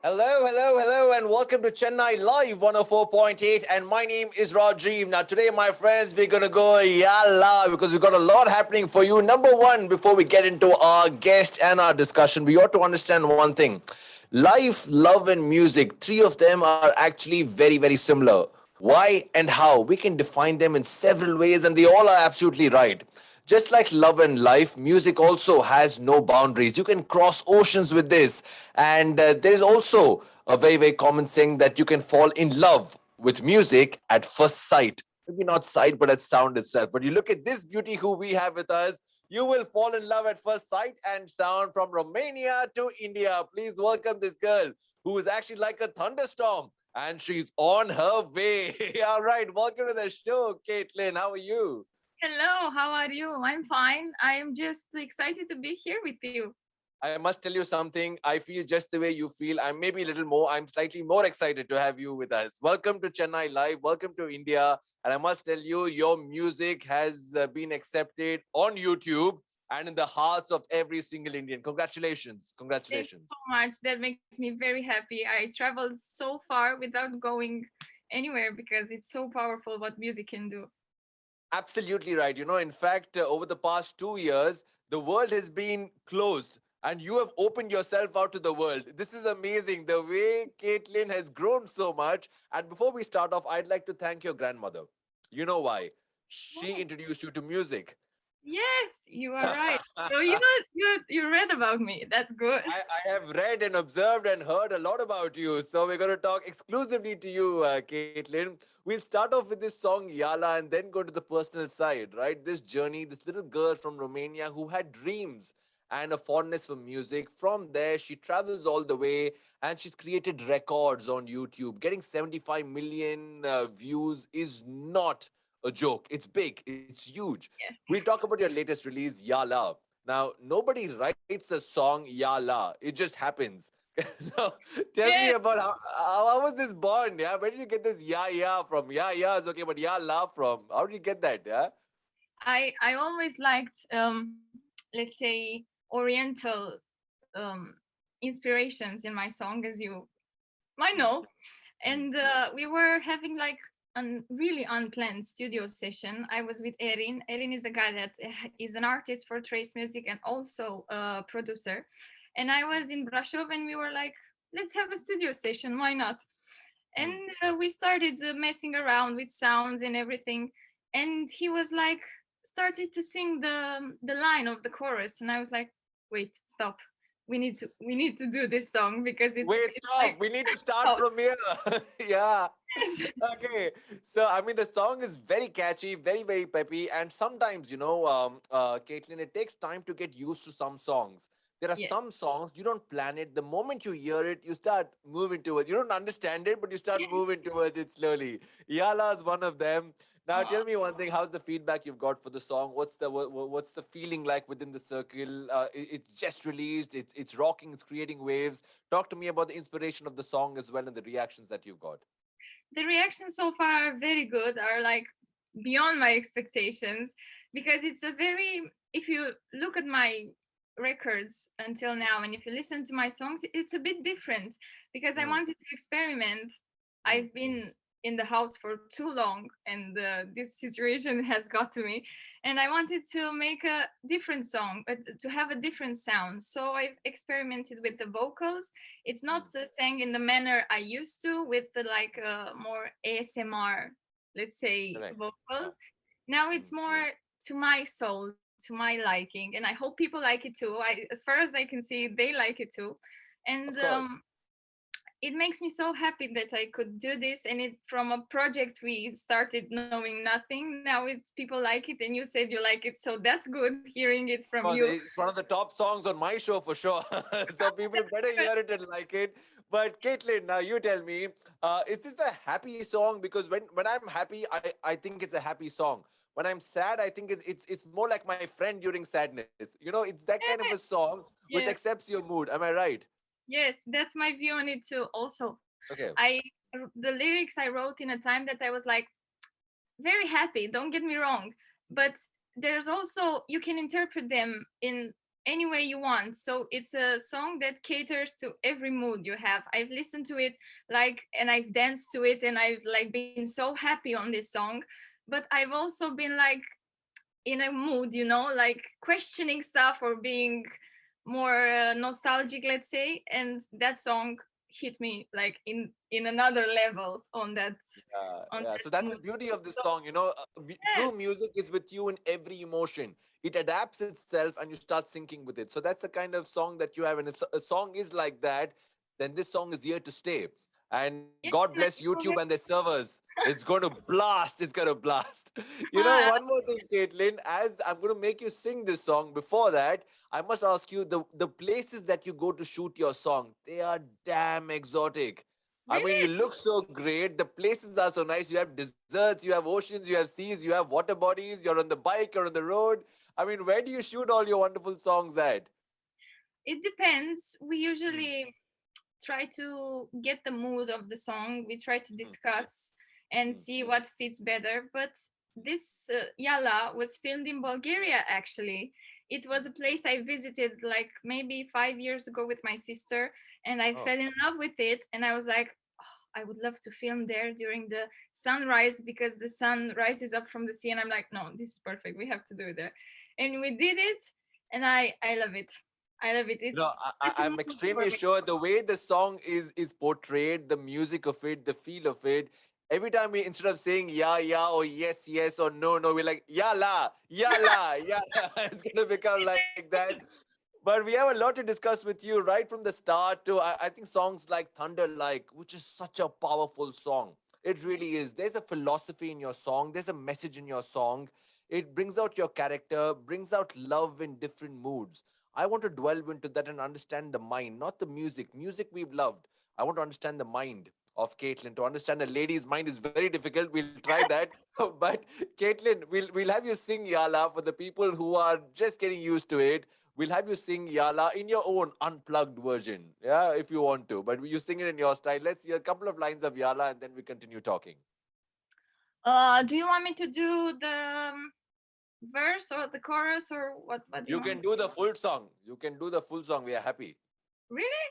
Hello, hello, hello, and welcome to Chennai Live 104.8. And my name is Rajiv. Now, today, my friends, we're going to go YaLa because we've got a lot happening for you. Number one, before we get into our guest and our discussion, we ought to understand one thing. Life, love, and music, three of them are actually very, very similar. Why and how? We can define them in several ways, and they all are absolutely right. Just like love and life, music also has no boundaries. You can cross oceans with this. And there's also a very, very common saying that you can fall in love with music at first sight. Maybe not sight, but at sound itself. But you look at this beauty who we have with us, you will fall in love at first sight and sound from Romania to India. Please welcome this girl who is actually like a thunderstorm and she's on her way. All right, welcome to the show, Kate Linn. How are you? Hello, how are you? I'm fine. I am just excited to be here with you. I must tell you something. I feel just the way you feel. I'm maybe a little more. I'm slightly more excited to have you with us. Welcome to Chennai Live. Welcome to India. And I must tell you, your music has been accepted on YouTube and in the hearts of every single Indian. Congratulations. Thank you Congratulations. so much. That makes me very happy. I traveled so far without going anywhere because it's so powerful what music can do. Absolutely right. In fact, over the past 2 years, the world has been closed and you have opened yourself out to the world. This is amazing. The way Caitlin has grown so much. And before we start off, I'd like to thank your grandmother. You know why? She Oh, introduced you to music. yes, you are right. So you read about me. That's good. I have read and observed and heard a lot about you. So we're going to talk exclusively to you, Caitlin. We'll start off with this song YaLa and then go to the personal side, right? This journey, this little girl from Romania who had dreams and a fondness for music. From there, she travels all the way and she's created records on YouTube. Getting 75 million views is not a joke. It's big, it's huge. Yeah. We'll talk about your latest release, YaLa. Now, nobody writes a song YaLa. It just happens. So tell me Yes, about how was this born? Yeah, where did you get this yeah from? Yeah is okay, but YaLa from? How did you get that? Yeah. I always liked let's say oriental um inspirations in my song, as you might Hmm, know. hmm, And we were having like a really unplanned studio session. I was with Erin. Erin is a guy that is an artist for trace music and also a producer. And I was in Brasov and we were like, let's have a studio session. Why not? And hmm. we started messing around with sounds and everything. And he was like, started to sing the line of the chorus. And I was like, wait, stop. We need to do this song because Wait, it's like stop. We need to start from here. Yeah. yes. Okay. So, I mean, the song is very catchy, very, very peppy. And sometimes, Caitlin, it takes time to get used to some songs. There are Yeah. some songs you don't plan it. The moment you hear it, you start moving towards. You don't understand it, but you start moving towards it slowly. Yala is one of them. Now, Aw. tell me one thing. How's the feedback you've got for the song? What's the feeling like within the circle? It's just released. It's rocking. It's creating waves. Talk to me about the inspiration of the song as well and the reactions that you've got. The reactions so far are very good, are like beyond my expectations, because it's a very, if you look at my records until now and if you listen to my songs, it's a bit different because I Mm, wanted to experiment. mm, I've been in the house for too long and this situation has got to me, and I wanted to make a different song, to have a different sound. So I've experimented with the vocals. It's not mm. sang in the manner I used to with the like more ASMR, let's say, Correct. Yeah. vocals. Now Mm. it's more to my soul, to my liking, and I hope people like it too. As far as I can see, they like it too. And Of course. it makes me so happy that I could do this. And it from a project we started knowing nothing. Now it's people like it, and you said you like it, so that's good hearing it Of from course, you. it's one of the top songs on my show for sure. So people better hear it and like it. But Caitlin, now you tell me, is this a happy song? Because when I'm happy, I think it's a happy song. When I'm sad, I think it's more like my friend during sadness. It's that kind of a song which Yes. accepts your mood. Am I right? Yes, that's my view on it too. Also, Okay. the lyrics I wrote in a time that I was like very happy. Don't get me wrong, but there's also you can interpret them in any way you want. So it's a song that caters to every mood you have. I've listened to it like, and I've danced to it, and I've like been so happy on this song. But I've also been like in a mood, like questioning stuff or being more nostalgic, let's say. And that song hit me like in another level on that Yeah, on yeah. that So that's the mood. beauty of this So song. yeah, True music is with you in every emotion. It adapts itself, and you start syncing with it. So that's the kind of song that you have. And if a song is like that, then this song is here to stay. And yeah, God bless and YouTube and their servers. It's going to blast. It's going to blast. One more thing, Caitlin. As I'm going to make you sing this song, before that, I must ask you, the places that you go to shoot your song, they are damn exotic. I mean, you really, look so great. The places are so nice. You have deserts, you have oceans, you have seas, you have water bodies. You're on the bike, you're on the road. I mean, where do you shoot all your wonderful songs at? it depends. We Mm, usually try to get the mood of the song. We try to mm, discuss and mm. see what fits better. But this YaLa was filmed in Bulgaria actually. It was a place I visited like maybe 5 years ago with my sister, and I Oh, fell in love with it. And I was like, "Oh, I would love to film there during the sunrise because the sun rises up from the sea." And I'm like, no, this is perfect. We have to do it there. And we did it, and I love it. I love it. It's such a I'm mood for extremely me. sure the way the song is portrayed, the music of it, the feel of it. Every time we, instead of saying yeah, yeah, or yes, yes, or no, no, we're like yeah la, yeah la, yeah la. It's gonna become like that. But we have a lot to discuss with you right from the start to I think songs like Thunder Like, which is such a powerful song. It really is. There's a philosophy in your song, there's a message in your song. It brings out your character, brings out love in different moods. I want to dwell into that and understand the mind, not the music. Music we've loved. I want to understand the mind of Caitlin. To understand a lady's mind is very difficult. We'll try that. But Caitlin, we'll have you sing Yala for the people who are just getting used to it. We'll have you sing Yala in your own unplugged version. Yeah, if you want to. But you sing it in your style. Let's hear a couple of lines of Yala and then we continue talking. Do you want me to do the verse or the chorus or what do you You want? can do the full song. You can do the full song. We are happy. Really?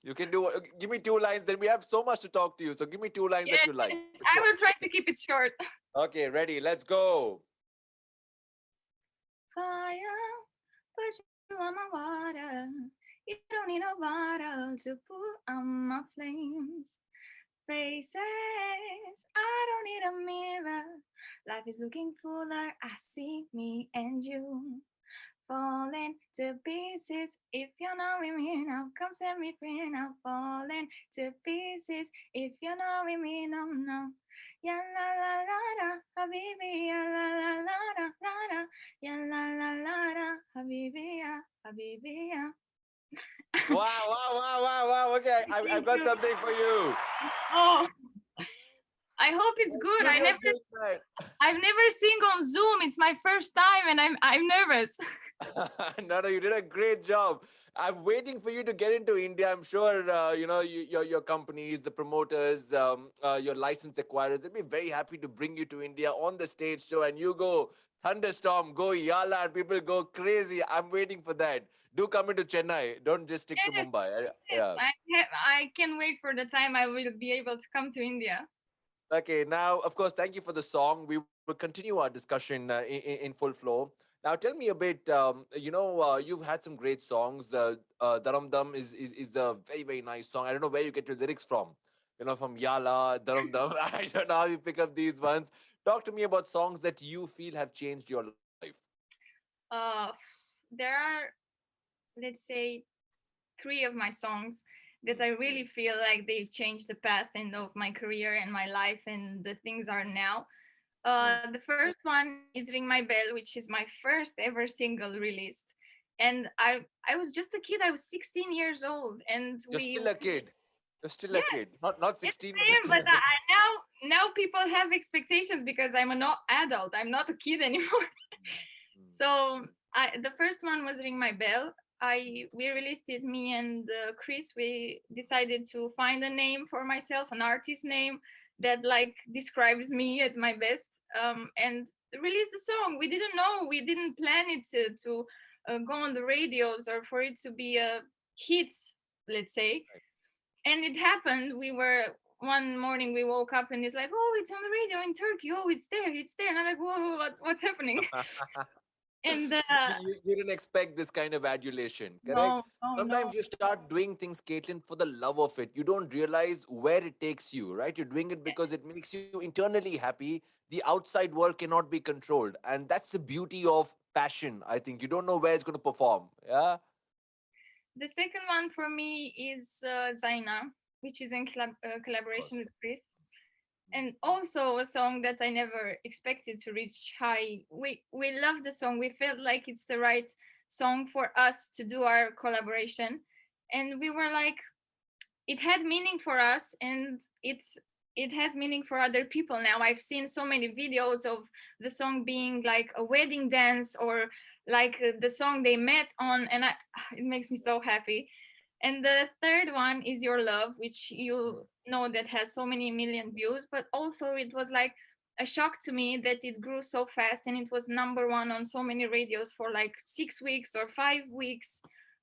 You can do. Give me two lines. Then we have so much to talk to you. So give me two lines that Yes, you like. I will try to keep it short. Okay, ready. Let's go. Fire, put you on my water. You don't need a bottle to put on my flames. Faces, I don't need a mirror. Life is looking fuller. I see me and you falling to pieces. If you're not with me now, come set me free now. Falling to pieces. If you're not with me now, no. Ya la la la la, habibi. Ya la la la la la la. Ya la la la la, habibi. Ya habibi. Ya. Wow, wow, wow, wow, wow. Okay, I've Thank got you. something for you. Oh, I hope it's The good. studio's doing that. I've never sing on Zoom. It's my first time, and I'm nervous. No, no, you did a great job. I'm waiting for you to get into India. I'm sure your companies, the promoters, your license acquirers, they'll be very happy to bring you to India on the stage show, and you go thunderstorm, go Yala, and people go crazy. I'm waiting for that. Do come into Chennai. Don't just stick to Yes, Mumbai. yes. Yeah. I can wait for the time I will be able to come to India. Okay, now, of course, thank you for the song. We will continue our discussion in full flow. Now, tell me a bit. You've had some great songs. Daram Dum is a very, very nice song. I don't know where you get your lyrics from. From Yala, Daram Dum. I don't know how you pick up these ones. Talk to me about songs that you feel have changed your life. Uh, there are, let's say, three of my songs that I really feel like they've changed the path and of my career and my life and the things are now. Mm. The first one is Ring My Bell, which is my first ever single released. And I was just a kid. I was 16 years old, and You're we still a kid. You're still a yeah, kid. Not yes, 16, but you're I am. still But a kid. now people have expectations because I'm an adult. I'm not a kid anymore. Mm. So the first one was Ring My Bell. We released it. Me and Chris. We decided to find a name for myself, an artist name that like describes me at my best. And release the song. We didn't know. We didn't plan it to go on the radios or for it to be a hit, let's say. And it happened. We were one morning we woke up and it's like, oh, it's on the radio in Turkey. Oh, it's there. And I'm like, whoa, what's happening? And You didn't expect this kind of adulation, correct? no, no, no. Sometimes you start doing things, Caitlin, for the love of it. You don't realize where it takes you, right? You're doing it because it makes you internally happy. The outside world cannot be controlled. And that's the beauty of passion, I think. You don't know where it's going to perform. Yeah. The second one for me is Zaina, which is in Of collaboration course. with Chris. And also a song that I never expected to reach high. We love the song. We felt like it's the right song for us to do our collaboration. And we were like, it had meaning for us, and it has meaning for other people now. I've seen so many videos of the song being like a wedding dance or like the song they met on, and it makes me so happy. And the third one is Your Love, which Mm. you know that has so many million views, but also it was like a shock to me that it grew so fast and it was number one on so many radios for like 6 weeks or 5 weeks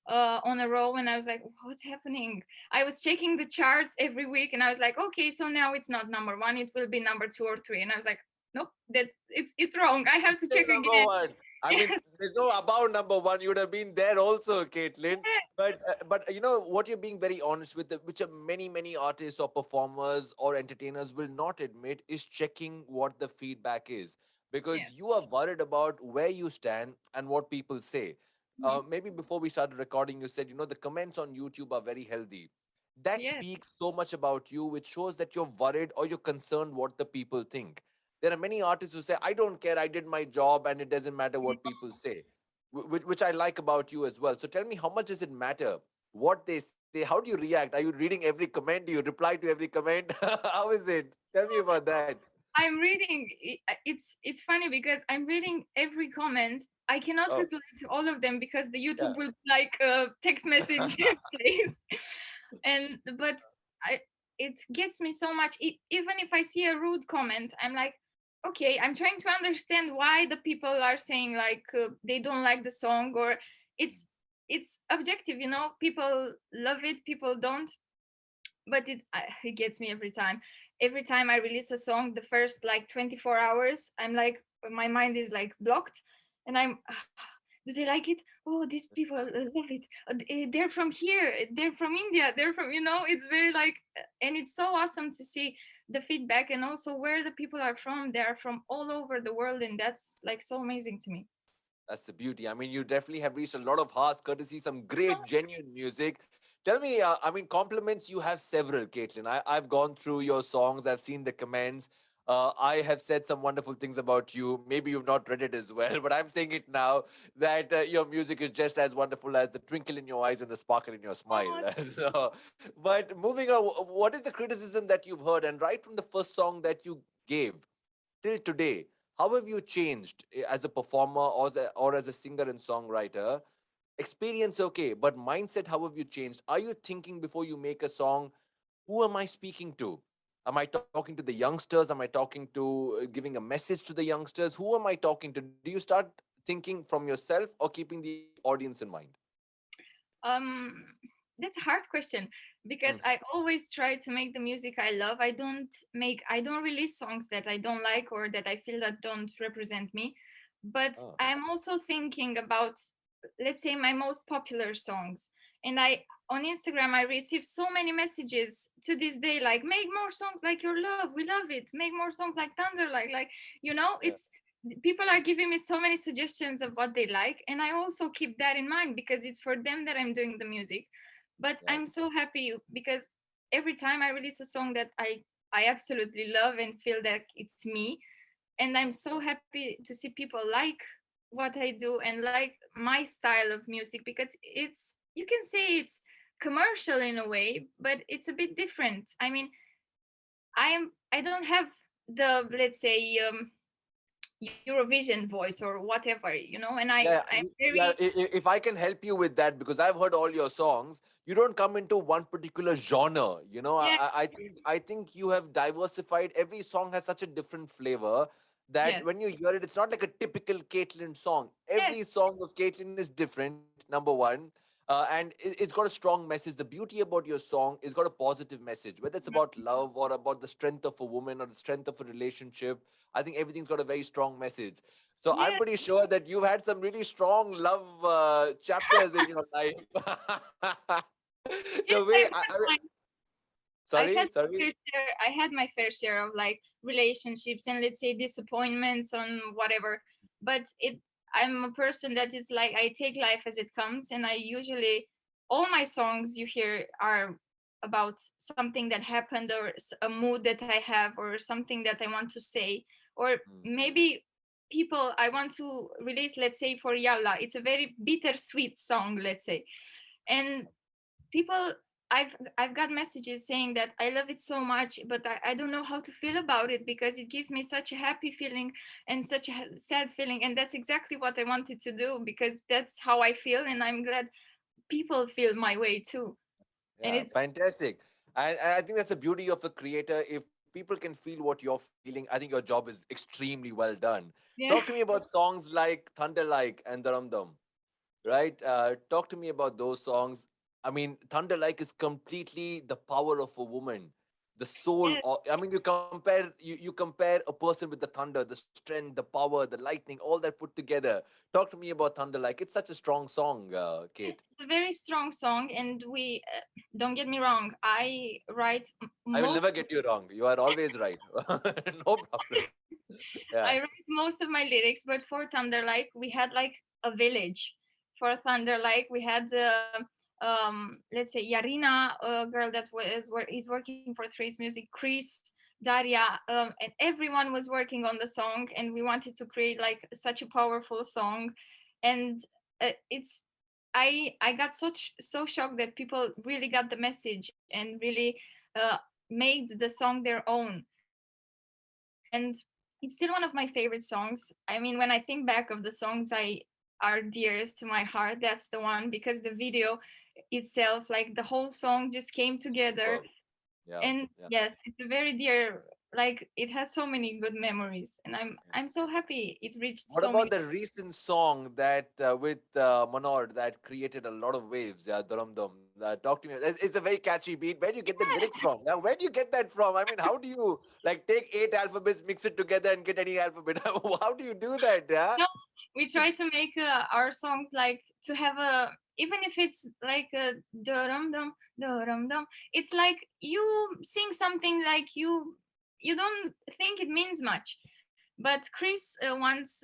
on a row. And I was like, what's happening? I was checking the charts every week and I was like, okay, so now it's not number one, it will be number 2 or 3. And I was like, nope, that it's wrong. I have It's to still check number again. one. I mean, there's no about number one. You would have been there also, Caitlin. But you know what, you're being very honest with, which are many artists or performers or entertainers will not admit, is checking what the feedback is, Yeah. because you are worried about where you stand and what people say. Mhm. Maybe before we started recording, you said, the comments on YouTube are very healthy. That Yes. speaks so much about you, which shows that you're worried or you're concerned what the people think. There are many artists who say, I don't care, I did my job and it doesn't matter what people say, which I like about you as well. So tell me, how much does it matter what they say? How do you react? Are you reading every comment? Do you reply to every comment? How is it? Tell me about that. I'm reading. It's funny because I'm reading every comment. I cannot Oh, reply to all of them because the yeah. YouTube will like text message please. And but I it gets me so much. Even if I see a rude comment, I'm like, okay, I'm trying to understand why the people are saying like they don't like the song, or it's it's objective, you know. People love it, people don't, but it gets me every time. Every time I release a song, the first like 24 hours, I'm like, my mind is like blocked, and I'm, do they like it? Oh, these people love it. They're from here. They're from India. They're from, it's very like, and it's so awesome to see the feedback and also where the people are from. They are from all over the world, and that's like so amazing to me. That's the beauty. I mean, you definitely have reached a lot of hearts, courtesy, some great, genuine music. Tell me, I mean, compliments, you have several, Caitlin. I've gone through your songs, I've seen the comments. I have said some wonderful things about you. Maybe you've not read it as well, but I'm saying it now that your music is just as wonderful as the twinkle in your eyes and the sparkle in your smile. Oh, So, but moving on, what is the criticism that you've heard? And right from the first song that you gave till today, how have you changed as a performer or as a singer and songwriter? Experience, okay, but mindset, how have you changed? Are you thinking before you make a song, who am I speaking to? Am I talking to the youngsters? Am I talking to giving a message to the youngsters? Who am I talking to? Do you start thinking from yourself or keeping the audience in mind? Um, that's a hard question because Mm. I always try to make the music I love. I don't release songs that I don't like or that I feel that don't represent me. But Oh, I'm also thinking about, let's say, my most popular songs. And on Instagram, I receive so many messages to this day, like, make more songs like Your Love. We love it. Make more songs like Thunder, yeah, it's people are giving me so many suggestions of what they like, and I also keep that in mind because it's for them that I'm doing the music. But yeah. I'm so happy because every time I release a song that I absolutely love and feel that it's me, and I'm so happy to see people like what I do and like my style of music, because it's, you can say it's commercial in a way, but it's a bit different. I mean, I don't have the, let's say, Eurovision voice or whatever, and Yeah, I'm yeah. very, If I can help you with that, because I've heard all your songs, you don't come into one particular genre. yeah, I think you have diversified. Every song has such a different flavor, that Yes. when you hear it, it's not like a typical Kate Linn song. Yes. Every song of Kate Linn is different, number one. And it's got a strong message. The beauty about your song is got a positive message, whether it's about love or about the strength of a woman or the strength of a relationship. I think everything's got a very strong message. So I'm Yes. pretty sure that you've had some really strong love chapters in your life. Yes, The way I I've sorry, had sorry. I had my fair share of like relationships and let's say disappointments on whatever. But I'm a person that is like I take life as it comes, and I usually all my songs you hear are about something that happened or a mood that I have or something that I want to say, or Mm. maybe people I want to release. Let's say for YaLa, it's a very bittersweet song, let's say, and people I've got messages saying that I love it so much, but I don't know how to feel about it because it gives me such a happy feeling and such a sad feeling, and that's exactly what I wanted to do because that's how I feel, and I'm glad people feel my way too. And Yeah, it's fantastic. And I think that's the beauty of a creator. If people can feel what you're feeling, I think your job is extremely well done. Talk yeah. to me about songs like Thunder Like and Daram Dum, right? Talk to me about those songs. I mean, Thunder Like is completely the power of a woman, the soul. I mean, you compare a person with the thunder, the strength, the power, the lightning, all that put together. Talk to me about Thunder Like. It's such a strong song, Kate. It's a very strong song, and we don't get me wrong, I write I will most never get you wrong. You are always right. No problem. Yeah. I write most of my lyrics, but for Thunder Like, we had like a village. For Thunder Like, we had let's say Yarina, a girl that is working for Trace Music, Chris, Daria, and everyone was working on the song, and we wanted to create like such a powerful song, and it's I got so shocked that people really got the message and really uh, made the song their own, and it's still one of my favorite songs. I mean, when I think back of the songs I are dearest to my heart, that's the one because the video itself, like the whole song just came together. Superb. Yeah. And Yeah. yes, it's a very dear, like it has so many good memories, and I'm so happy it reached What so about many. the recent song that with Manor that created a lot of waves? Yeah, Dharam Dham. Talk to me. It's a very catchy beat. Where do you get the lyrics from? Yeah, where do you get that from? I mean, how do you like take 8 alphabets, mix it together, and get any alphabet? How do you do that? Yeah. No, we try to make our songs like to have a even if it's like a dum dum dum dum, it's like you sing something like you don't think it means much. But Chris once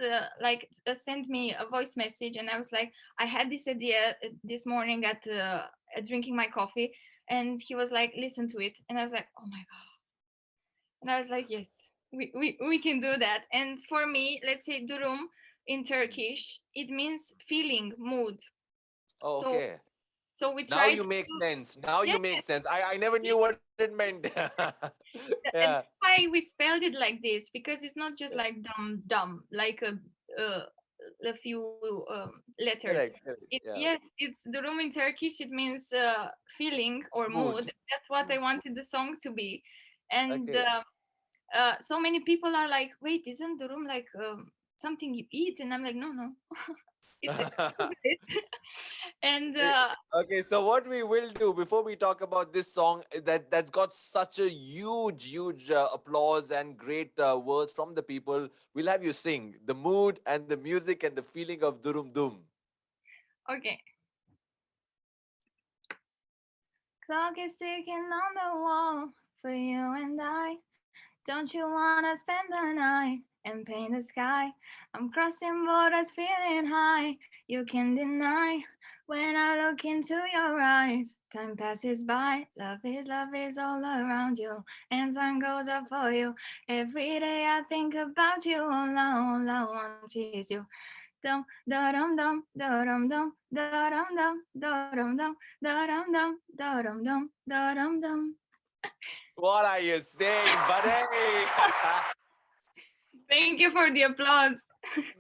sent me a voice message, and I was like, I had this idea this morning at drinking my coffee, and he was like, listen to it, and I was like, oh my god, and I was like, yes, we can do that. And for me, let's say durum in Turkish, it means feeling, mood. Oh, So okay. so we Now try you to make sense. Now yeah, you make sense. I never knew what it meant. Yeah. and why we spelled it like this because it's not just Yeah. like dumb like uh, a few letters. Correct. Correct. Yeah. Yes, it's durum in Turkish. It means feeling or mood. Mood. That's what Mm. I wanted the song to be, and Okay. so many people are like, wait, isn't durum like something you eat? And I'm like, no, no, it's a and Eh, okay, so what we will do before we talk about this song that's got such a huge applause and great words from the people, we'll have you sing the mood and the music and the feeling of Durum Dum. okay. Clock is ticking on the wall for you and I. Don't you wanna spend the night and paint the sky? I'm crossing borders, feeling high. You can deny when I look into your eyes. Time passes by, love is all around you, and sun goes up for you. Every day I think about you, all I want is you. Dum da dum dum da dum dum da dum dum da dum dum da dum dum da dum dum da dum dum. What are you saying, buddy? Thank you for the applause.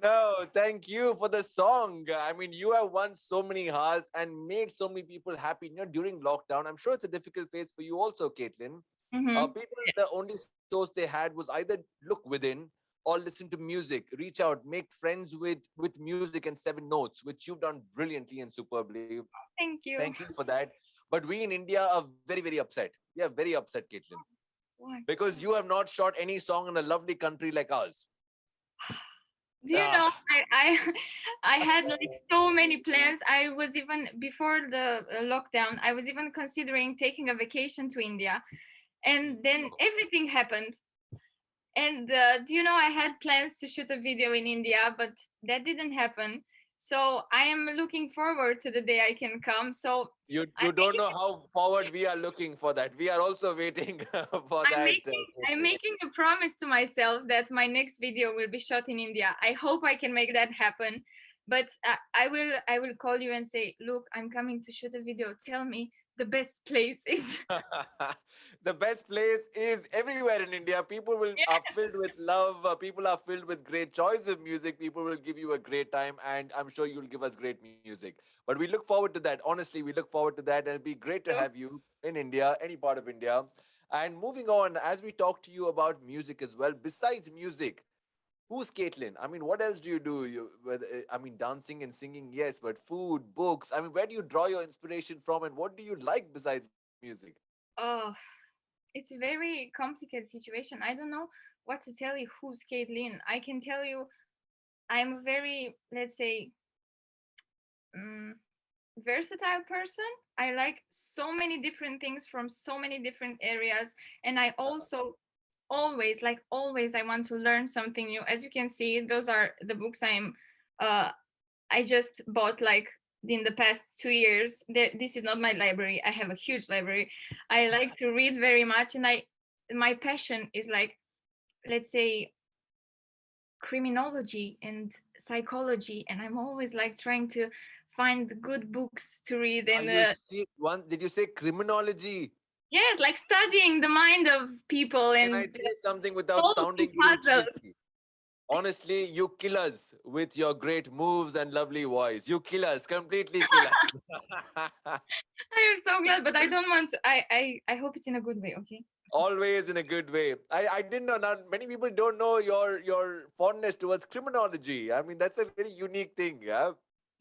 No, thank you for the song. I mean, you have won so many hearts and made so many people happy. During lockdown, I'm sure it's a difficult phase for you also, Caitlin. Mm-hmm. People, the only source they had was either look within or listen to music, reach out, make friends with music and seven notes, which you've done brilliantly and superbly. Thank you. Thank you for that. But we in India are very, very upset. We are very upset, Caitlin, Why? because you have not shot any song in a lovely country like ours. Do you Ah, know I I had like so many plans. I was even before the lockdown, I was even considering taking a vacation to India, and then everything happened. And do you know, I had plans to shoot a video in India, but that didn't happen. So I am looking forward to the day I can come. So you I'm don't know how forward we are looking for that. We are also waiting for I'm that, making I'm Caitlin. making a promise to myself that my next video will be shot in India. I hope I can make that happen. But I will call you and say, look, I'm coming to shoot a video. Tell me the best places. The best place is everywhere in India. People will are filled with love. People are filled with great choice of music. People will give you a great time, and I'm sure you'll give us great music. But we look forward to that. Honestly, we look forward to that, and it'll be great to have you in India, any part of India. And moving on, as we talk to you about music as well, besides music, who's Caitlin? I mean, what else do you do? I mean, dancing and singing, yes, but food, books. I mean, where do you draw your inspiration from, and what do you like besides music? Oh, it's a very complicated situation. I don't know what to tell you who's Kate Linn. I can tell you I'm a very, let's say, um, versatile person. I like so many different things from so many different areas. And I also always, I want to learn something new. As you can see, those are the books uh, I just bought like in the past 2 years. This is not my library. I have a huge library. I like to read very much. And my passion is like, let's say, criminology and psychology, and I'm always like trying to find good books to read. Are And you see one? Did you say criminology? yes, like studying the mind of people Can I and say something without solving sounding too puzzles. cheesy? Honestly, you kill us with your great moves and lovely voice. You kill us, completely kill us. I am so glad, but I don't want to. I hope it's in a good way. Okay. Always in a good way. I didn't know. Not many people don't know your fondness towards criminology. I mean, that's a very unique thing. Yeah.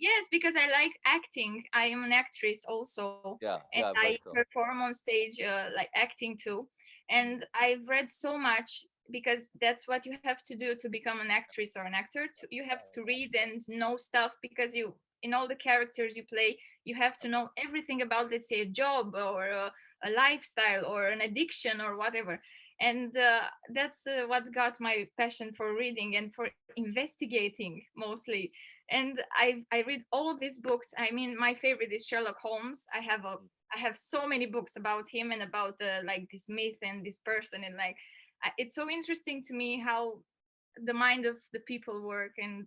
Yes, because I like acting. I am an actress also, Yeah. and Yeah. I've I heard so. perform on stage, like acting too. And I've read so much because that's what you have to do to become an actress or an actor. You have to read and know stuff because you, in all the characters you play, you have to know everything about, let's say, a job or a lifestyle or an addiction or whatever. And that's what got my passion for reading and for investigating mostly. And I read all of these books. I mean, my favorite is Sherlock Holmes. I have so many books about him and about like this myth and this person. And like it's so interesting to me how the mind of the people work. And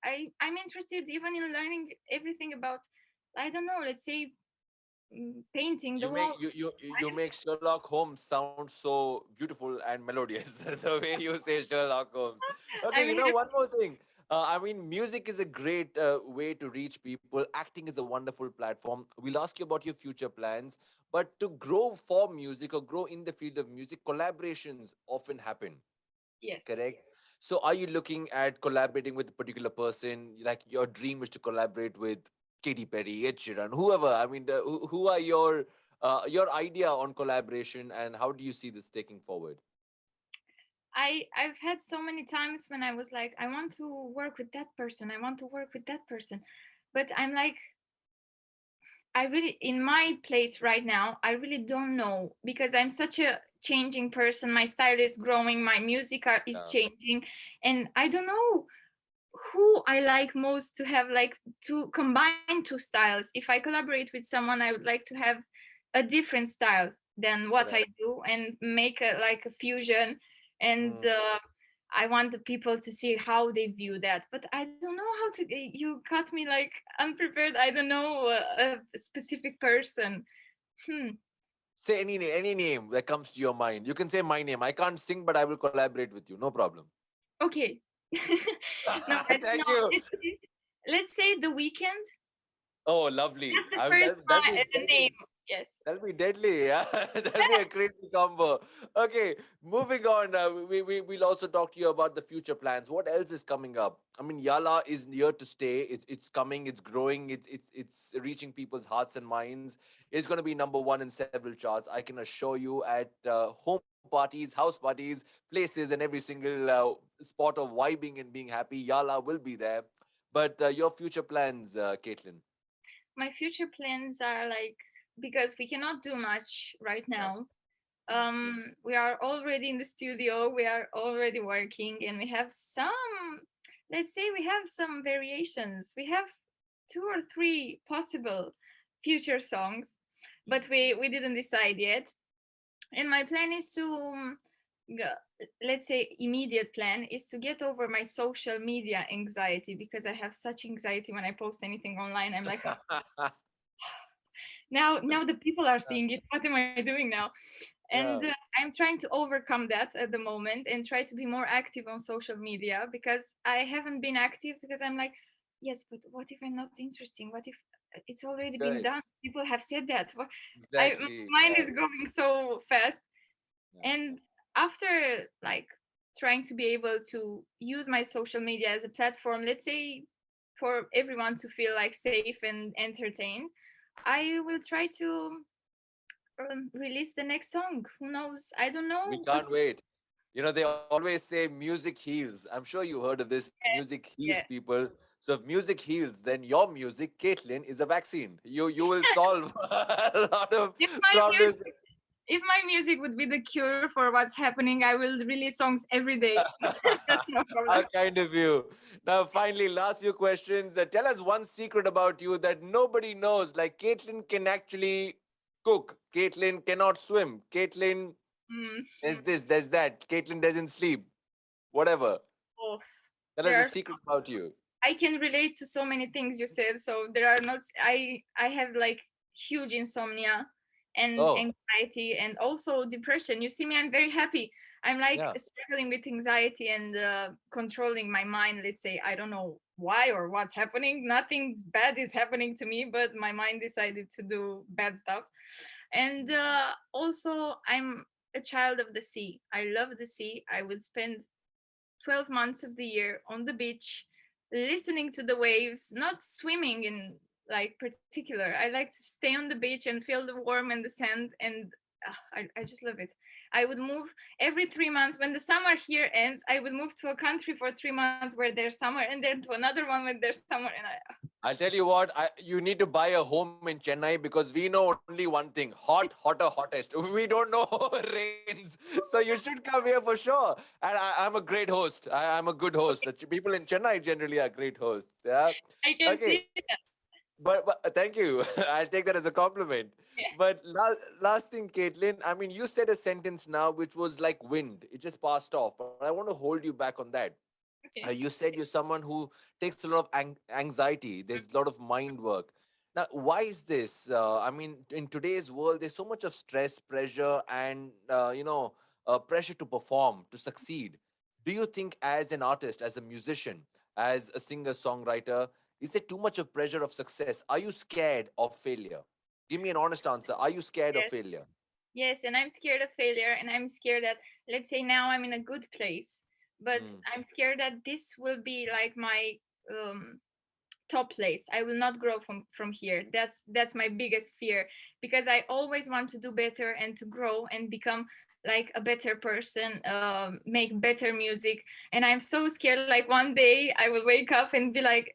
I'm interested even in learning everything about, I don't know, let's say, painting the You make wall. you make Sherlock Holmes sound so beautiful and melodious. The way you say Sherlock Holmes. I Okay, mean, one more thing. I mean, music is a great way to reach people. Acting is a wonderful platform. We'll ask you about your future plans. But to grow for music or grow in the field of music, collaborations often happen. yes. Correct. So, are you looking at collaborating with a particular person? Like your dream is to collaborate with Katy Perry, Ed Sheeran, whoever. I mean, who are your idea on collaboration, and how do you see this taking forward? I've had so many times when I was like, I want to work with that person. I want to work with that person. But I'm like, I really, in my place right now, I really don't know because I'm such a changing person. My style is growing, my is Yeah, changing, and I don't know who I like most to have like to combine two styles. If I collaborate with someone, I would like to have a different style than what I correct. do and make a like a fusion. And Mm. I want the people to see how they view that. But I don't know how to. You caught me like unprepared. I don't know a specific person. Hmm. Say any name that comes to your mind. You can say my name. I can't sing, but I will collaborate with you. No problem. Okay. No, I don't Thank know. you. Let's say The Weekend. Oh, lovely. That's the I mean, first that'll be name. Yes. That'll be deadly. Yeah, that'll be a crazy combo. Okay, moving on. We'll also talk to you about the future plans. What else is coming up? I mean, YaLa is here to stay. It's coming. It's growing. It's reaching people's hearts and minds. It's going to be number one in several charts. I can assure you. At home parties, house parties, places, and every single spot of vibing and being happy, YaLa will be there. But your future plans, Caitlin? My future plans are like, because we cannot do much right Yeah. now. Mm. We are already in the studio, we are already working, and we have some, let's say, we have some variations. We have two or three possible future songs, but we didn't decide yet. And my plan is to let's say immediate plan is to get over my social media anxiety, because I have such anxiety when I post anything online. I'm like, now the people are seeing it, what am I doing now? And Yeah. I'm trying to overcome that at the moment and try to be more active on social media, because I haven't been active, because I'm like, yes, but what if I'm not interesting? What if it's already been Correct. done? People have said that. My Exactly. mind Yeah. is going so fast. Yeah. And after like trying to be able to use my social media as a platform, let's say for everyone to feel like safe and entertained, I will try to release the next song. Who knows? I don't We know, but can't wait. You know, they always say music heals. I'm sure you heard of this. Music heals yeah. people. So if music heals, then your music, Caitlin, is a vaccine. You will solve a lot of If my problems. music, if my music would be the cure for what's happening, I will release songs every day. That's no How problem. kind of you. Now, finally, last few questions. Tell us one secret about you that nobody knows. Like, Caitlin can actually cook. Caitlin cannot swim. Caitlin Mm. there's this, there's that. Caitlin doesn't sleep. Whatever. Oh, Tell us there a are. secret about you. I can relate to so many things you said. So there are not. I have like huge insomnia and Oh, anxiety and also depression. You see me, I'm very happy. I'm like yeah. struggling with anxiety and controlling my mind. Let's say I don't know why or what's happening. Nothing bad is happening to me, but my mind decided to do bad stuff. And also, I'm a child of the sea. I love the sea. I would spend 12 months of the year on the beach, listening to the waves, not swimming in like particular. I like to stay on the beach and feel the warm and the sand, and I just love it. I would move every 3 months. When the summer here ends, I would move to a country for 3 months where there's summer, and then to another one when there's summer. And I'll tell you what, you need to buy a home in Chennai because we know only one thing hot, hotter, hottest. We don't know rains. So you should come here for sure. And I'm a great host. I'm a good host. People in Chennai generally are great hosts. Yeah. I can Okay. see that. But thank you. I'll take that as a compliment. Yeah. But last thing, Caitlin, I mean, you said a sentence now which was like wind. It just passed off. But I want to hold you back on that. Okay. You said you're someone who takes a lot of anxiety. There's a lot of mind work. Now, why is this? I mean, in today's world, there's so much of stress, pressure, and pressure to perform, to succeed. Do you think, as an artist, as a musician, as a singer songwriter, is there too much of pressure of success? Are you scared of failure? Give me an honest answer. Are you scared of Yes. failure? Yes, and I'm scared of failure, and I'm scared that, let's say now I'm in a good place, but Mm, I'm scared that this will be like my um, top place. I will not grow from here. That's my biggest fear, because I always want to do better and to grow and become like a better person, make better music, and I'm so scared. Like one day I will wake up and be like,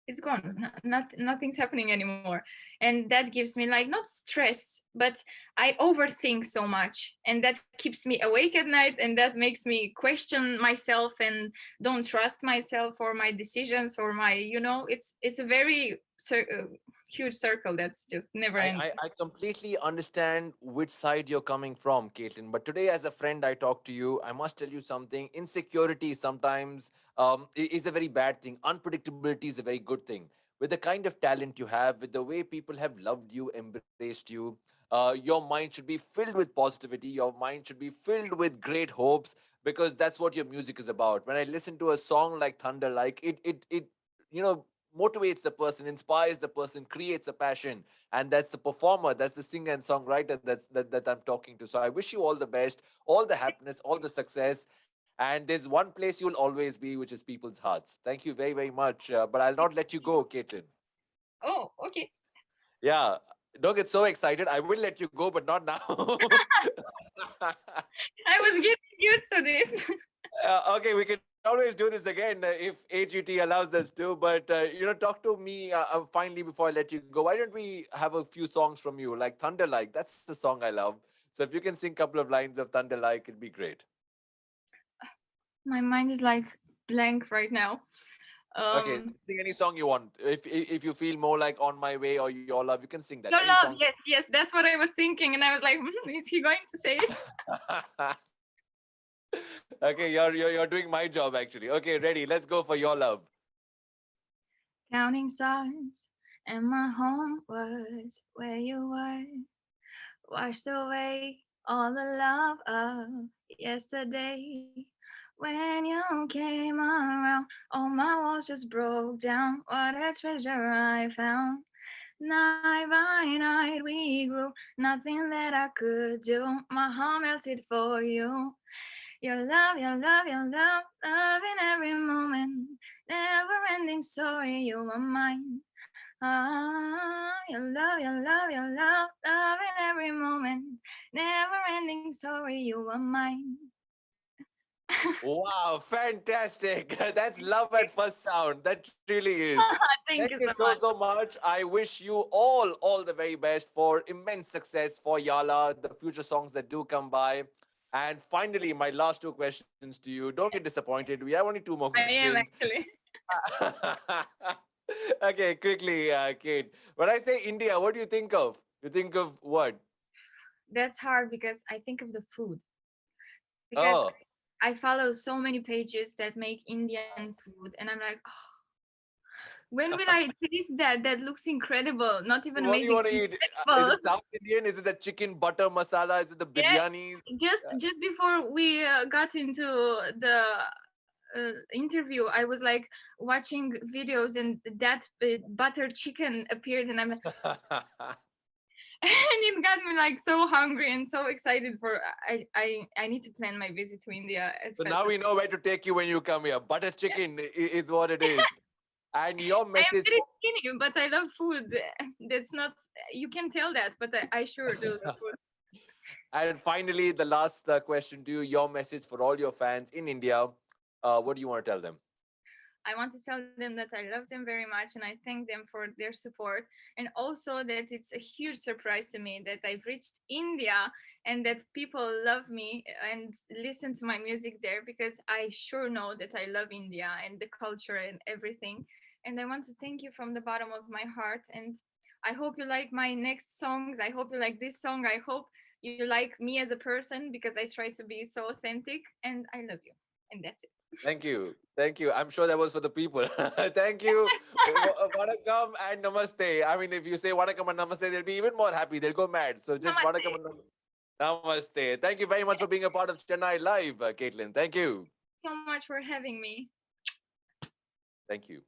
it's gone. Nothing's happening anymore, and that gives me like not stress, but I overthink so much, and that keeps me awake at night, and that makes me question myself and don't trust myself or my decisions or my, it's a very huge circle that's just never I, ending. I, I completely understand which side you're coming from, Caitlin. But today, as a friend, I talk to you. I must tell you something. Insecurity sometimes is a very bad thing. Unpredictability is a very good thing. With the kind of talent you have, with the way people have loved you, embraced you, your mind should be filled with positivity. Your mind should be filled with great hopes because that's what your music is about. When I listen to a song like Thunder, like it, you know, motivates the person, inspires the person, creates a passion. And that's the performer, that's the singer and songwriter that I'm talking to. So I wish you all the best, all the happiness, all the success. And there's one place you'll always be, which is people's hearts. Thank you very, very much. But I'll not let you go, Caitlin. Oh, okay. Yeah, don't get so excited. I will let you go, but not now. I was getting used to this. Okay, we can always do this again if AGT allows us to. But talk to me finally before I let you go. Why don't we have a few songs from you, like Thunder Like? That's the song I love. So if you can sing a couple of lines of Thunder Like, it'd be great. My mind is like blank right now. Okay, Um, sing any song you want. If you feel more like On My Way or Your Love, you can sing that. Your Any love, song. yes, yes, that's what I was thinking, and I was like, is he going to say it? Okay, you're doing my job actually. Okay, ready. Let's go for Your Love. Counting stars, and my home was where you were. Washed away all the love of yesterday. When you came around, all my walls just broke down. What a treasure I found. Night by night we grew, nothing that I could do. My heart melted for you. Your love, your love, your love, love in every moment. Never ending story, you are mine. Ah, your love, your love, your love, love in every moment. Never ending story, you are mine. Wow, fantastic. That's love at first sound. That really is. Thank Thank you you so so, much. so much. I wish you all the very best for immense success for YaLa, the future songs that do come by. And finally, my last two questions to you. Don't get disappointed. We have only two more I am questions. actually. Okay, quickly, Kate. When I say India, what do you think of? You think of what? That's hard because I think of the food. Because Oh, I follow so many pages that make Indian food, and I'm like, "Oh, when will I taste that? That looks incredible. Not even what do you amazing, want to eat? Is incredible." it South Indian? Is it the chicken butter masala? Is it the Yeah, biryani? just before we got into the interview, I was like watching videos, and that butter chicken appeared, and I'm like, and it got me like so hungry and so excited for. I need to plan my visit to India as So fast now as. we know where to take you when you come here. Butter chicken is what it is. And your I am message very for skinny, but I love food. That's not, you can tell that, but I sure do love food. and finally, the last question to you, your message for all your fans in India. What do you want to tell them? I want to tell them that I love them very much and I thank them for their support. And also that it's a huge surprise to me that I've reached India and that people love me and listen to my music there, because I sure know that I love India and the culture and everything. And I want to thank you from the bottom of my heart. And I hope you like my next songs. I hope you like this song. I hope you like me as a person, because I try to be so authentic, and I love you. And that's it. Thank you. Thank you. I'm sure that was for the people. Thank you. Vanakkam and namaste. I mean, if you say vanakkam and namaste, they'll be even more happy. They'll go mad. So just vanakkam Namaste. and namaste. Thank you very much for being a part of Chennai Live, Caitlin. Thank you. So much for having me. Thank you.